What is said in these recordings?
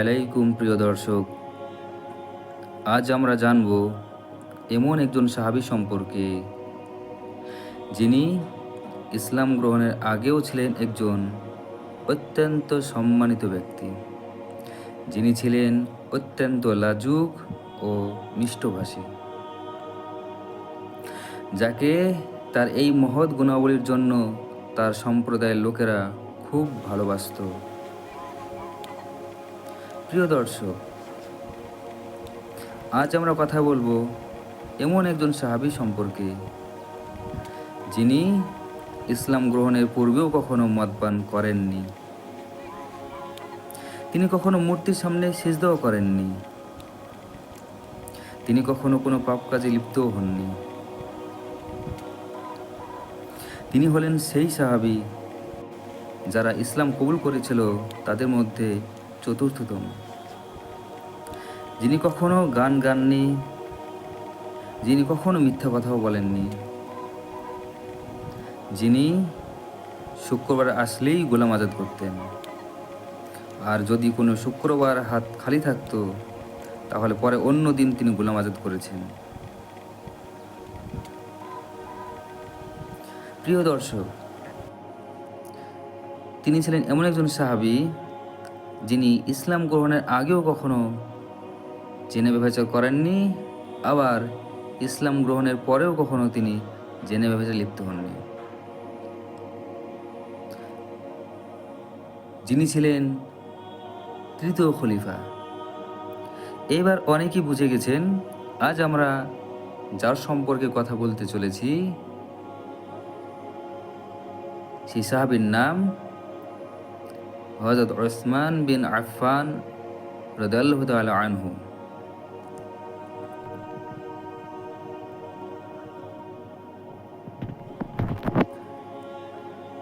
আলাইকুম প্রিয় দর্শক, আজ আমরা জানব এমন একজন সাহাবী সম্পর্কে যিনি ইসলাম গ্রহণের আগেও ছিলেন একজন অত্যন্ত সম্মানিত ব্যক্তি, যিনি ছিলেন অত্যন্ত লাজুক ও মিষ্টভাষী, যাকে তার এই মহৎ গুণাবলীর জন্য তার সম্প্রদায়ের লোকেরা খুব ভালোবাসত। প্রিয় দর্শক, আজ আমরা কথা বলবো এমন একজন সাহাবী সম্পর্কে যিনি ইসলাম গ্রহণের পূর্বেও কখনো মদপান করেননি, তিনি কখনো মূর্তির সামনে সিজদাও করেননি, তিনি কখনো কোনো পাপ কাজে লিপ্তও হননি। তিনি হলেন সেই সাহাবী যারা ইসলাম কবুল করেছিল তাদের মধ্যে চতুর্থতম, যিনি কখনো গান গাননি, যিনি কখনো মিথ্যা কথাও বলেননি, যিনি শুক্রবার আসলেই গোলাম আজাদ করতেন, আর যদি কোনো শুক্রবার হাত খালি থাকতো তাহলে পরে অন্য দিন তিনি গোলাম আজাদ করেছেন। প্রিয় দর্শক, তিনি ছিলেন এমন একজন সাহাবী যিনি ইসলাম গ্রহণের আগেও কখনো জেনে ব্যভিচার করেননি, আবার ইসলাম গ্রহণের পরেও কখনো তিনি জেনে ব্যভিচারে লিপ্ত হননি। যিনি ছিলেন তৃতীয় খলিফা। এবার অনেকেই বুঝে গেছেন আজ আমরা যার সম্পর্কে কথা বলতে চলেছি সেই সাহাবীর নাম হযরত উসমান বিন আফফান রাদিয়াল্লাহু তাআলা আনহু।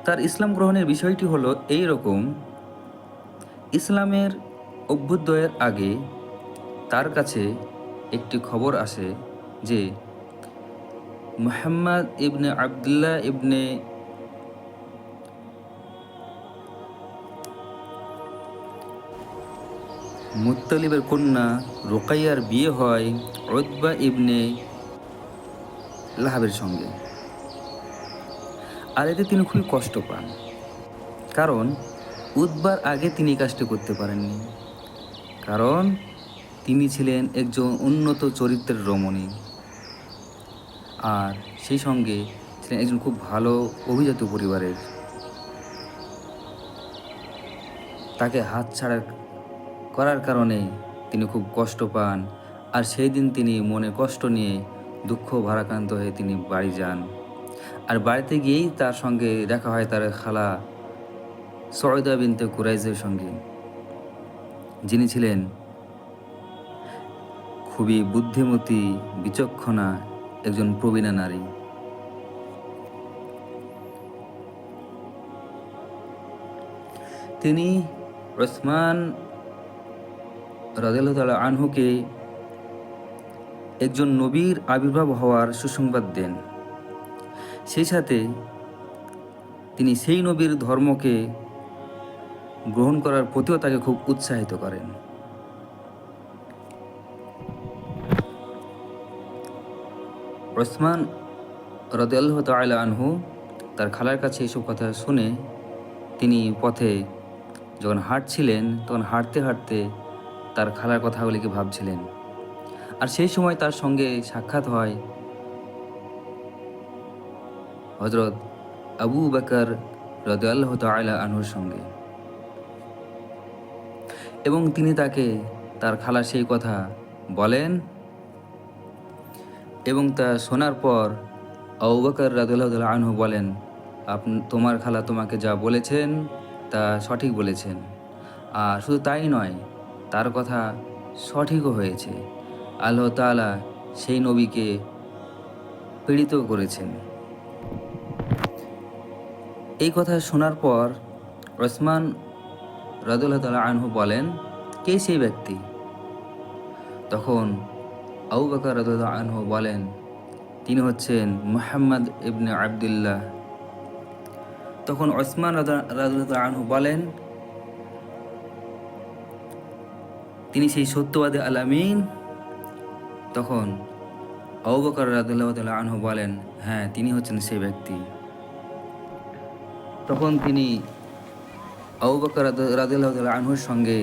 তার ইসলাম গ্রহণের বিষয়টি হলো এই রকম: ইসলামের অভ্যুদয়ের আগে তার কাছে একটি খবর আসে যে মুহাম্মদ ইবনে আবদুল্লাহ ইবনে মুত্তালিবের কন্যা রুকাইয়ার বিয়ে হয় উতবা ইবনে লাহাবের সঙ্গে। আর এতে তিনি খুবই কষ্ট পান, কারণ উতবার আগে তিনি কাজটি করতে পারেননি, কারণ তিনি ছিলেন একজন উন্নত চরিত্রের রমণী, আর সেই সঙ্গে ছিলেন একজন খুব ভালো অভিজাত পরিবারের। তাকে হাতছাড়া করার কারণে তিনি খুব কষ্ট পান, আর সেই দিন তিনি মনে কষ্ট নিয়ে দুঃখ ভারাক্রান্ত হয়ে তিনি বাড়ি যান। আর বাড়িতে গিয়েই তার সঙ্গে দেখা হয় তার খালা সয়দা বিনতে কুরাইজের সঙ্গে, যিনি ছিলেন খুবই বুদ্ধিমতী, বিচক্ষণা একজন প্রবীণা নারী। তিনি উসমান রাদিয়াল্লাহু তাআলা আনহুকে একজন নবীর আবির্ভাব হওয়ার সুসংবাদ দেন। সেই সাথে তিনি সেই নবীর ধর্মকে গ্রহণ করার প্রতিও তাকে খুব উৎসাহিত করেন। উসমান রাদিয়াল্লাহু তাআলা আনহু তার খালার কাছে এসব কথা শুনে তিনি পথে যখন হাঁটছিলেন তখন হাঁটতে হাঁটতে তার খালার কথাগুলিকে ভাবছিলেন। আর সেই সময় তার সঙ্গে সাক্ষাৎ হয় হযরত আবু বকর রাদিয়াল্লাহু তাআলা আনহুর সঙ্গে, এবং তিনি তাকে তার খালার সেই কথা বলেন, এবং তা শোনার পর আবু বকর রাদিয়াল্লাহু তাআলা আনহু বলেন, তোমার খালা তোমাকে যা বলেছেন তা সঠিক বলেছেন, আর শুধু তাই নয়, তার কথা সঠিকও হয়েছে। আল্লাহ তাআলা সেই নবীকে পীড়িত করেছেন। এই কথা শোনার পর উসমান রাদিয়াল্লাহু তাআলা আনহু বলেন, কে সেই ব্যক্তি? তখন আবু বকর রাদিয়াল্লাহু আনহু বলেন, তিনি হচ্ছেন মুহাম্মদ ইবনে আবদুল্লাহ। তখন উসমান রাদিয়াল্লাহু আনহু বলেন, তিনি সেই সত্যবাদী আল আমিন। তখন আবু বকর রাদিয়াল্লাহু তাআলা আনহু বলেন, হ্যাঁ তিনি হচ্ছেন সেই ব্যক্তি। তখন তিনি আবু বকর রাদিয়াল্লাহু তাআলা আনহুর সঙ্গে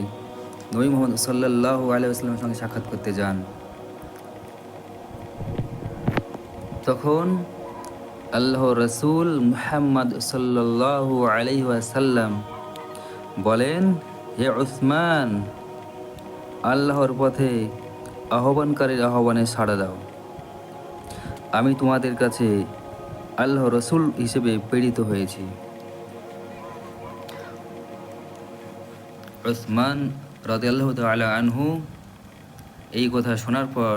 নবী মুহাম্মদ সাল্লাল্লাহু আলাইহি ওয়াসাল্লামের সঙ্গে সাক্ষাৎ করতে যান। তখন আল্লাহর রাসূল মুহাম্মদ সাল্লাল্লাহু আলাইহি ওয়াসাল্লাম বলেন, হে উসমান, আল্লাহর পথে আহ্বানকারীর আহ্বানে সাড়া দাও। আমি তোমাদের কাছে আল্লাহর রাসূল হিসেবে প্রেরিত হয়েছি। উসমান রাদিয়াল্লাহু তাআলা আনহু এই কথা শোনার পর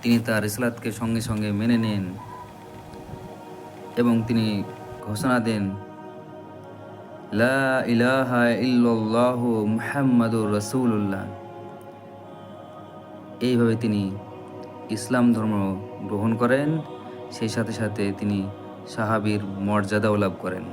তিনি তার রিসালাতকে সঙ্গে সঙ্গে মেনে নেন এবং তিনি ঘোষণা দেন, লা ইলাহা ইল্লাল্লাহু মুহাম্মাদুর রাসূলুল্লাহ। এইভাবে তিনি ইসলাম ধর্ম গ্রহণ করেন, সেই সাথে সাথে তিনি সাহাবীর মর্যাদাও লাভ করেন।